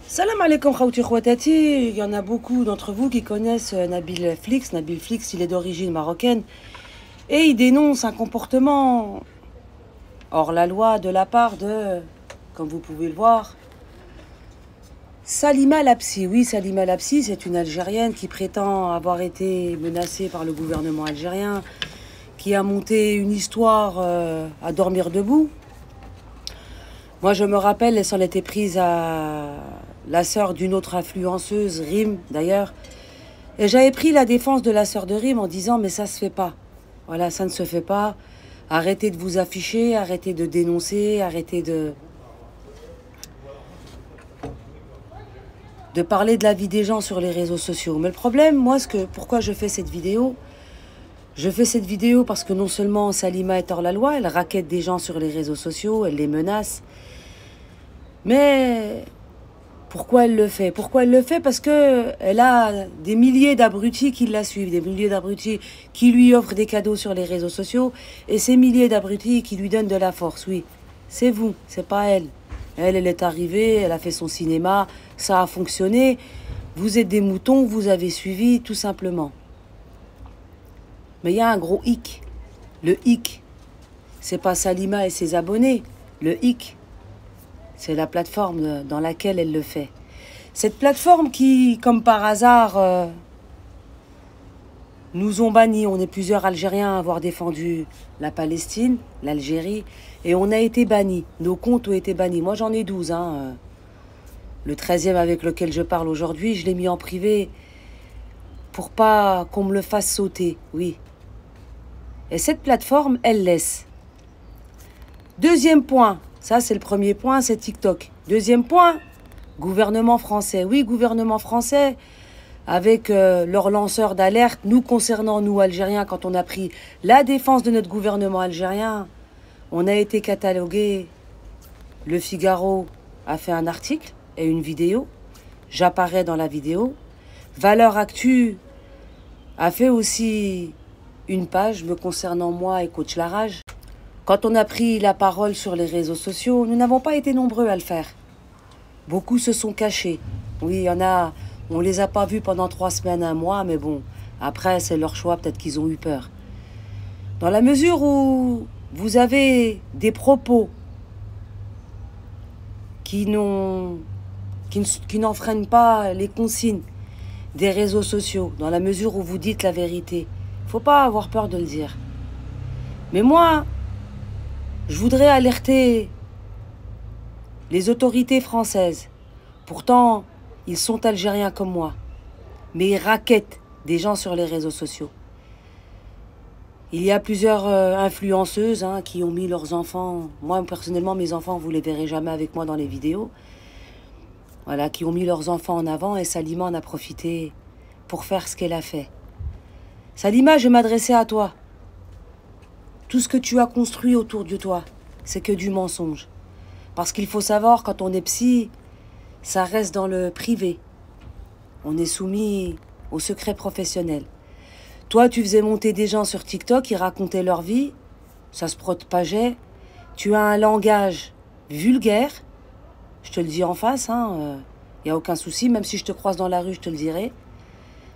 Salam alaikum khawti khouatati. Il y en a beaucoup d'entre vous qui connaissent Nabil Flix. Nabil Flix, il est d'origine marocaine et il dénonce un comportement hors la loi de la part de, comme vous pouvez le voir, Salima Lapsi. Oui, Salima Lapsi, c'est une Algérienne qui prétend avoir été menacée par le gouvernement algérien, qui a monté une histoire à dormir debout. Moi, je me rappelle, elle s'en était prise à la sœur d'une autre influenceuse, Rim d'ailleurs. Et j'avais pris la défense de la sœur de Rim en disant, mais ça se fait pas. Voilà, ça ne se fait pas. Arrêtez de vous afficher, arrêtez de dénoncer, arrêtez de parler de la vie des gens sur les réseaux sociaux. Mais le problème, moi, pourquoi je fais cette vidéo? Je fais cette vidéo parce que non seulement Salima est hors la loi, elle raquette des gens sur les réseaux sociaux, elle les menace. Mais pourquoi elle le fait? Pourquoi elle le fait? Parce que elle a des milliers d'abrutis qui la suivent, des milliers d'abrutis qui lui offrent des cadeaux sur les réseaux sociaux, et ces milliers d'abrutis qui lui donnent de la force. Oui, c'est vous, c'est pas elle. Elle est arrivée, elle a fait son cinéma, ça a fonctionné. Vous êtes des moutons, vous avez suivi, tout simplement. Mais il y a un gros hic. Le hic, c'est pas Salima et ses abonnés. Le hic, c'est la plateforme dans laquelle elle le fait. Cette plateforme qui, comme par hasard, nous ont bannis. On est plusieurs Algériens à avoir défendu la Palestine, l'Algérie, et on a été bannis. Nos comptes ont été bannis. Moi, j'en ai 12. Le 13e avec lequel je parle aujourd'hui, je l'ai mis en privé pour pas qu'on me le fasse sauter. Oui. Et cette plateforme, elle laisse. Deuxième point, ça c'est le premier point, c'est TikTok. Deuxième point, gouvernement français. Oui, gouvernement français, avec leur lanceur d'alerte, nous concernant, nous Algériens, quand on a pris la défense de notre gouvernement algérien, on a été catalogué. Le Figaro a fait un article et une vidéo. J'apparais dans la vidéo. Valeurs Actu a fait aussi une page me concernant moi et Coach Larage. Quand on a pris la parole sur les réseaux sociaux, nous n'avons pas été nombreux à le faire. Beaucoup se sont cachés. Oui, il y en a, on les a pas vus pendant 3 semaines, un mois, mais bon, après c'est leur choix, peut-être qu'ils ont eu peur. Dans la mesure où vous avez des propos qui n'enfreignent pas les consignes des réseaux sociaux, dans la mesure où vous dites la vérité, faut pas avoir peur de le dire. Mais moi, je voudrais alerter les autorités françaises. Pourtant, ils sont algériens comme moi, mais ils raquettent des gens sur les réseaux sociaux. Il y a plusieurs influenceuses qui ont mis leurs enfants, moi personnellement mes enfants, vous les verrez jamais avec moi dans les vidéos, voilà, qui ont mis leurs enfants en avant, et Salima en a profité pour faire ce qu'elle a fait. Salima, je m'adressais à toi. Tout ce que tu as construit autour de toi, c'est que du mensonge. Parce qu'il faut savoir, quand on est psy, ça reste dans le privé. On est soumis au secret professionnel. Toi, tu faisais monter des gens sur TikTok, ils racontaient leur vie, ça se propageait. Tu as un langage vulgaire, je te le dis en face, y a aucun souci, même si je te croise dans la rue, je te le dirai.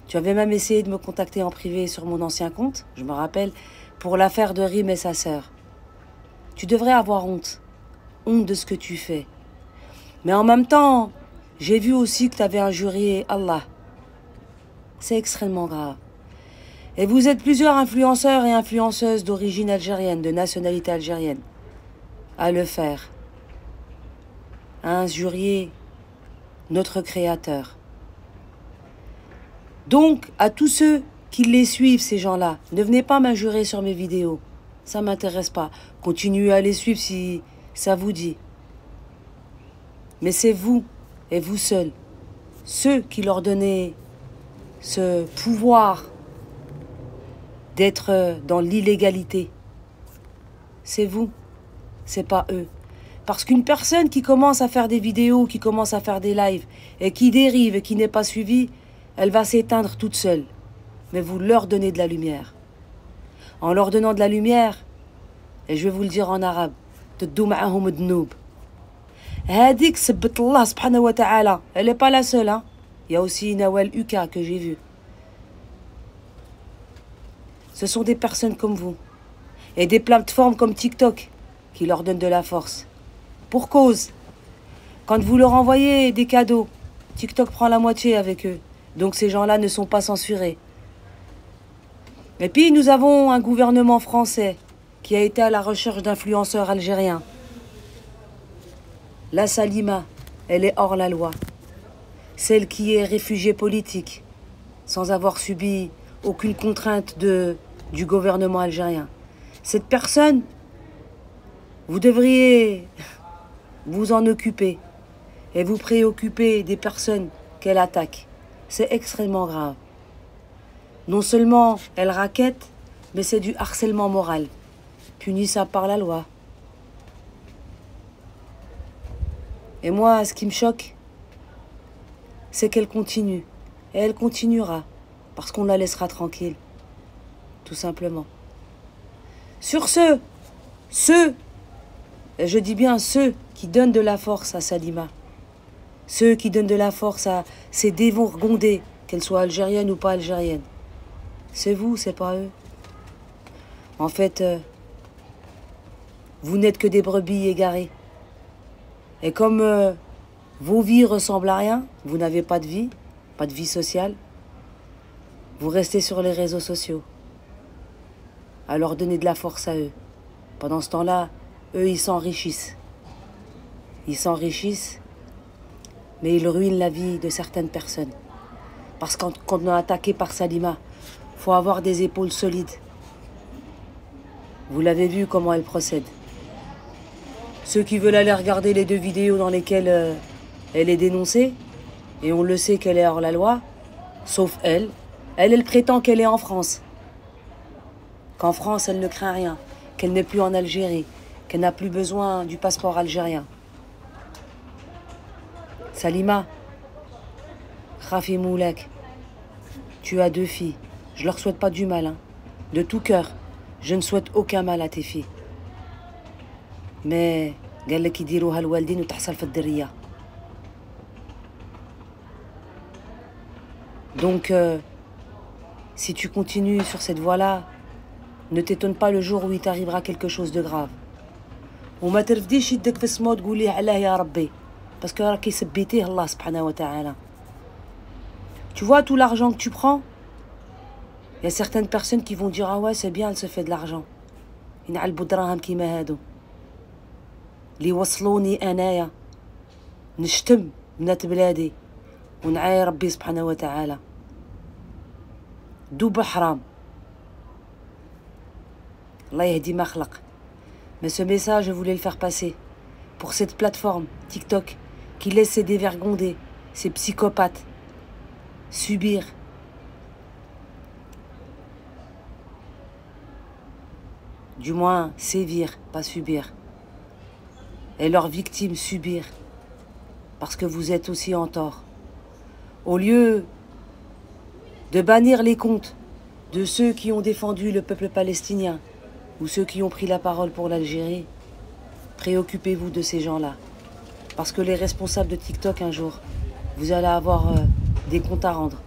Tu avais même essayé de me contacter en privé sur mon ancien compte, je me rappelle, pour l'affaire de Rim et sa sœur. Tu devrais avoir honte. Honte de ce que tu fais. Mais en même temps, j'ai vu aussi que tu avais injurié Allah. C'est extrêmement grave. Et vous êtes plusieurs influenceurs et influenceuses d'origine algérienne, de nationalité algérienne, à le faire. À injurier notre Créateur. Donc, à tous ceux qui les suivent, ces gens-là, ne venez pas m'injurer sur mes vidéos. Ça ne m'intéresse pas. Continuez à les suivre si ça vous dit. Mais c'est vous, et vous seuls, ceux qui leur donnez ce pouvoir d'être dans l'illégalité. C'est vous, c'est pas eux. Parce qu'une personne qui commence à faire des vidéos, qui commence à faire des lives, et qui dérive et qui n'est pas suivie, elle va s'éteindre toute seule. Mais vous leur donnez de la lumière. En leur donnant de la lumière, et je vais vous le dire en arabe, تدو معهم الذنوب. Hadik sabbat Allah subhanahu wa ta'ala. Elle n'est pas la seule, hein. Il y a aussi Nawal Uka que j'ai vu. Ce sont des personnes comme vous. Et des plateformes comme TikTok qui leur donnent de la force. Pour cause. Quand vous leur envoyez des cadeaux, TikTok prend la moitié avec eux. Donc ces gens-là ne sont pas censurés. Et puis nous avons un gouvernement français qui a été à la recherche d'influenceurs algériens. La Salima, elle est hors la loi. Celle qui est réfugiée politique, sans avoir subi aucune contrainte du gouvernement algérien. Cette personne, vous devriez vous en occuper et vous préoccuper des personnes qu'elle attaque. C'est extrêmement grave. Non seulement elle raquette, mais c'est du harcèlement moral, punissable par la loi. Et moi, ce qui me choque, c'est qu'elle continue. Et elle continuera, parce qu'on la laissera tranquille. Tout simplement. Sur ceux, et je dis bien ceux qui donnent de la force à Salima, ceux qui donnent de la force à ces dévorgondées, qu'elles soient algériennes ou pas algériennes, c'est vous, c'est pas eux. En fait, vous n'êtes que des brebis égarées. Et comme vos vies ressemblent à rien, vous n'avez pas de vie sociale, vous restez sur les réseaux sociaux. Alors donnez de la force à eux. Pendant ce temps-là, eux, ils s'enrichissent. Ils s'enrichissent, mais ils ruinent la vie de certaines personnes. Parce que quand on est attaqué par Salima, il faut avoir des épaules solides. Vous l'avez vu comment elle procède. Ceux qui veulent aller regarder les 2 vidéos dans lesquelles elle est dénoncée, et on le sait qu'elle est hors la loi, sauf elle. Elle prétend qu'elle est en France. Qu'en France, elle ne craint rien, qu'elle n'est plus en Algérie, qu'elle n'a plus besoin du passeport algérien. Salima, Rafi Moulek, tu as 2 filles. Je leur souhaite pas du mal, hein. De tout cœur, je ne souhaite aucun mal à tes filles. Mais قال لك يديروها الوالدين وتحصل في الدرية. Donc si tu continues sur cette voie-là, ne t'étonne pas le jour où il t'arrivera quelque chose de grave. وما ترفديش يدك في السما وتقولي علاه يا ربي parce que راكي سبيتيه الله سبحانه وتعالى. Tu vois tout l'argent que tu prends? Il y a certaines personnes qui vont dire ah ouais c'est bien, elle se fait de l'argent. ينعلبوا دراهم كيما هادو. اللي وصلوني انايا نشتم بنات بلادي ونعاي ربي سبحانه وتعالى. دوب حرام. الله يهدي ما خلق. Mais ce message, je voulais le faire passer pour cette plateforme TikTok qui laisse ces dévergondés, ces psychopathes subir. Du moins, sévir, pas subir. Et leurs victimes subir. Parce que vous êtes aussi en tort. Au lieu de bannir les comptes de ceux qui ont défendu le peuple palestinien ou ceux qui ont pris la parole pour l'Algérie, préoccupez-vous de ces gens-là. Parce que les responsables de TikTok, un jour, vous allez avoir des comptes à rendre.